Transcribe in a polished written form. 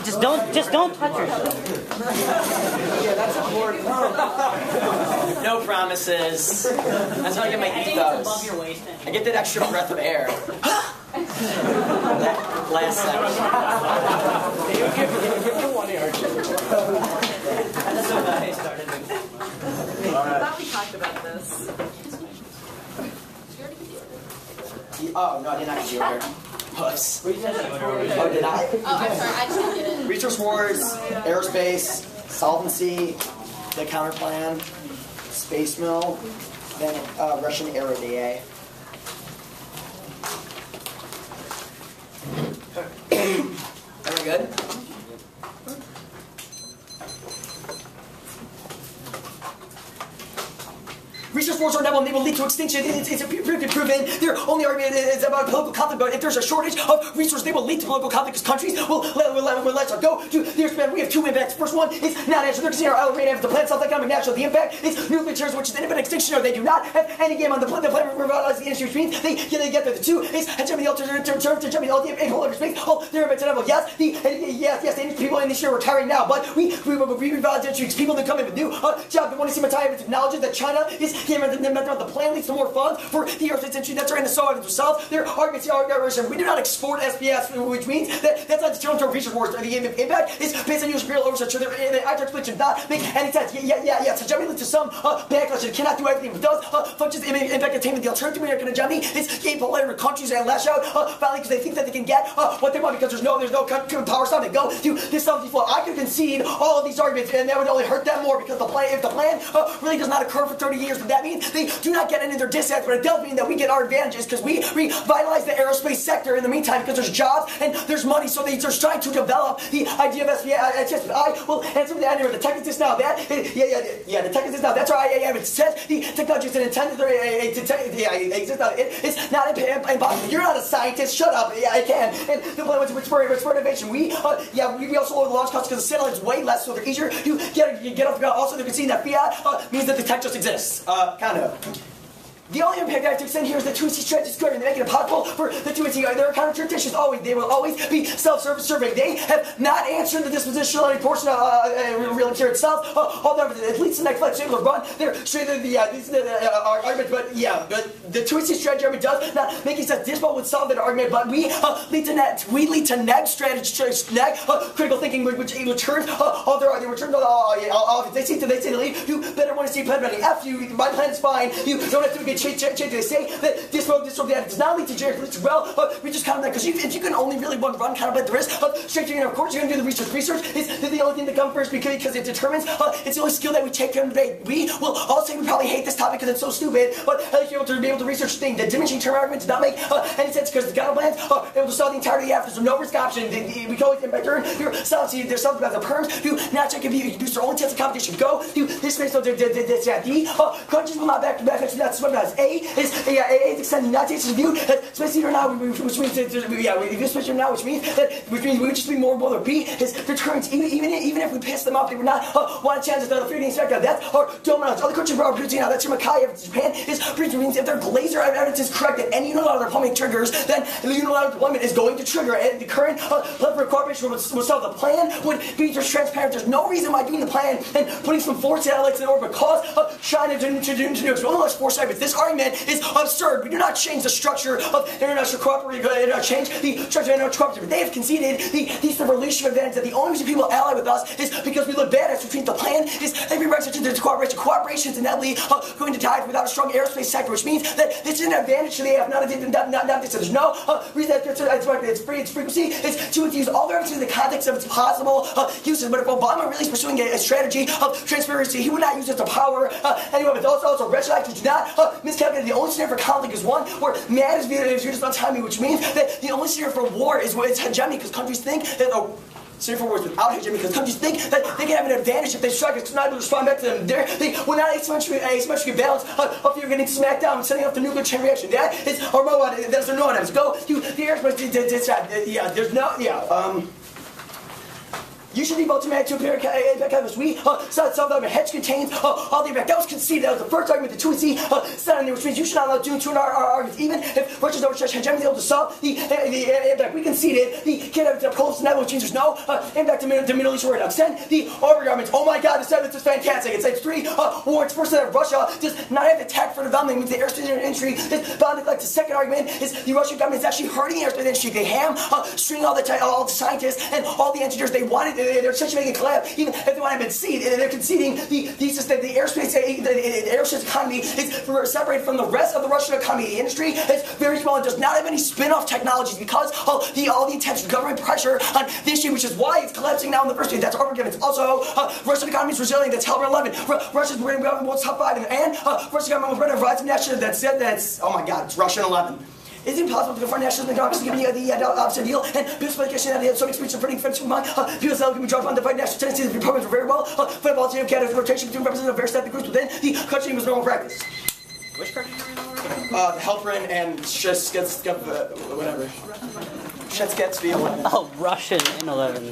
Just don't touch yourself. Yeah, that's important. No promises. That's how I get my ethos. I get that extra breath of air. Last second. That's what I started. I thought we talked about this. Oh, no, I did not get the order. Puss. Oh, did I? Oh, I'm sorry, I just didn't get it. Resource wars, aerospace, solvency, the counter plan, space mill, then Russian aero DA. Are we good? Resource wars are never, they will lead to extinction. It's proven. Their only argument is about political conflict, but if there's a shortage of resources, they will lead to political conflict because countries will let us go to their span. We have two impacts. First one is not natural. They're considering our rate of the planet's economic natural. The impact is nuclear terrorism, which is independent extinction, or they do not have any game on the planet. The planet revitalize the industry, which means they get there. The two is hegemony, the alternative term to hegemony, all the apolitical space. Oh, they're inevitable. Yes, the industry people in this year are retiring now, but we revitalize the industry. People that come in with new jobs. They want to see my time. It's acknowledged that China is the plan leads to more funds for the aerospace industry. That's trying to solve it themselves. Their arguments are we do not export SPS, which means that's not determined to research wars. The impact is based on U.S. imperial oversight. So the ITAR split should not make any sense. Yeah. So Germany leads to some backlash. It cannot do everything. It does functions impact attainment. The alternative American and Germany is gain political countries and lash out finally because they think that they can get what they want because there's no power side. They go to this something flow. I could concede all of these arguments and that would only hurt them more because if the plan really does not occur for 30 years, then that means they do not get any of their disadvantages, but it does mean that we get our advantages because we revitalize the aerospace sector in the meantime because there's jobs and there's money, so they're trying to develop the idea of SPS. I will answer that here. The technics is now that. The technics is now. That's our IAM. It says the technology is intended to exist. It's not impossible. You're not a scientist. Shut up. Yeah, I can. And the plan was for innovation. We also lower the launch costs because the satellite's way less, so they're easier to get off the ground. Also, they're seeing that fiat means that the tech just exists. Kind of. The only impact I have to extend here is the 2C strategy is clear and they make it impossible for the 2C. There are counter-traditions always. They will always be self-serving. They have not answered the dispositionality portion of real interior itself. Although at least the next flight is able to run. They're straight to the argument, but the 2C strategy argument does not make any sense. This one would solve that argument, but we lead to neg strategy, neg critical thinking, which turns all their they say to leave. You better want to see plan running. F you, my plan is fine. You don't have to get they say that this that does not lead to generic leads well, we just count that because if you can only really run kind of at the risk of strengthening, of course you're going to do the research. Research is the only thing that comes first because it determines it's the only skill that we take care of today. We will all say we probably hate this topic because it's so stupid, but at least you're able to be able to research things. The diminishing term argument does not make any sense because the counter plans are able to solve the entirety after. There's no risk option. We can always impact turn your solvency. There's something about the perms who not check if you use their own test of competition. Go to this space. The countries will not back to back. That's what it does. A is extending the United States view space leader now, which means space leader now, which means we would just be more bold. Or B is deterrence. Even if we piss them off, they would not want a chance at the 3D sector. That's our dominance. Other countries are producing now. That's your Mackay. Japan is producing. Means if their laser evidence is correct that any unilateral deployment triggers, then the unilateral deployment is going to trigger. And the current plan for cooperation will solve. The plan would be just transparent. There's no reason why doing the plan and putting some 4 satellites in orbit cause China to do nukes. One of those 4 satellites. This argument is absurd. We do not change the structure of international cooperation. We do not change the structure of international cooperation. They have conceded the relationship advantage that the only reason people ally with us is because we look badass. Which means the plan is every reference to cooperation. Cooperation is inevitably going to die without a strong aerospace sector, which means that this is an advantage to the AF, not this. There's no reason that it's free. Its frequency is to use all the references in the context of its possible uses. But if Obama really is pursuing a strategy of transparency, he would not use it to power anyone. But also retroactive do not miscalculate. The only scenario for conflict is one where mad is viewed as just autonomy, which means that the only scenario for war is hegemony, because countries think that scenario for wars without hegemony, because countries think that they can have an advantage if they strike. It's not able to respond back to them. They will not asymmetrically balance if you're getting smacked down and setting up the nuclear chain reaction. That is our mobile. That's no one else. Go to the airspace. There's no You should be able to manage to appear as we said some of them hedge contains all the impact. That was conceded. That was the first argument. The two C said on there, which means you should not allow doing two in our arguments, even if Russia's over hegemony able to solve the impact. We conceded the can't have the post level, which means there's no impact to the Middle East. We're going to extend the arguments. Oh my God, this evidence is fantastic. It says 3 warrants. First, that Russia does not have the tech for development. Means the aerospace industry is bound. Like the second argument is the Russian government is actually hurting the aerospace industry. They string all the scientists and all the engineers they wanted. They're essentially making a collab, even if they want to concede. They're conceding the thesis that the aerospace economy is separated from the rest of the Russian economy. The industry is very small and does not have any spin-off technologies because of all the intense government pressure on this issue, which is why it's collapsing now in the first place. That's argument. Also, Russian economy is resilient. That's Helper 11. Russia's government wants top 5, and Russian government will rise from national. That's oh my God, it's Russian 11. Is it impossible to confront nationalism and democracy given the opposite deal? And people's politicians have some experience of putting French in mind. People's self can be drawn upon to fight national tendencies of republics very well. But alternative candidates rotation between representatives of various ethnic groups within the country was normal practice. Which part did you read? The Helperin and whatever. Shetsgetsville. Oh, Russian in 11.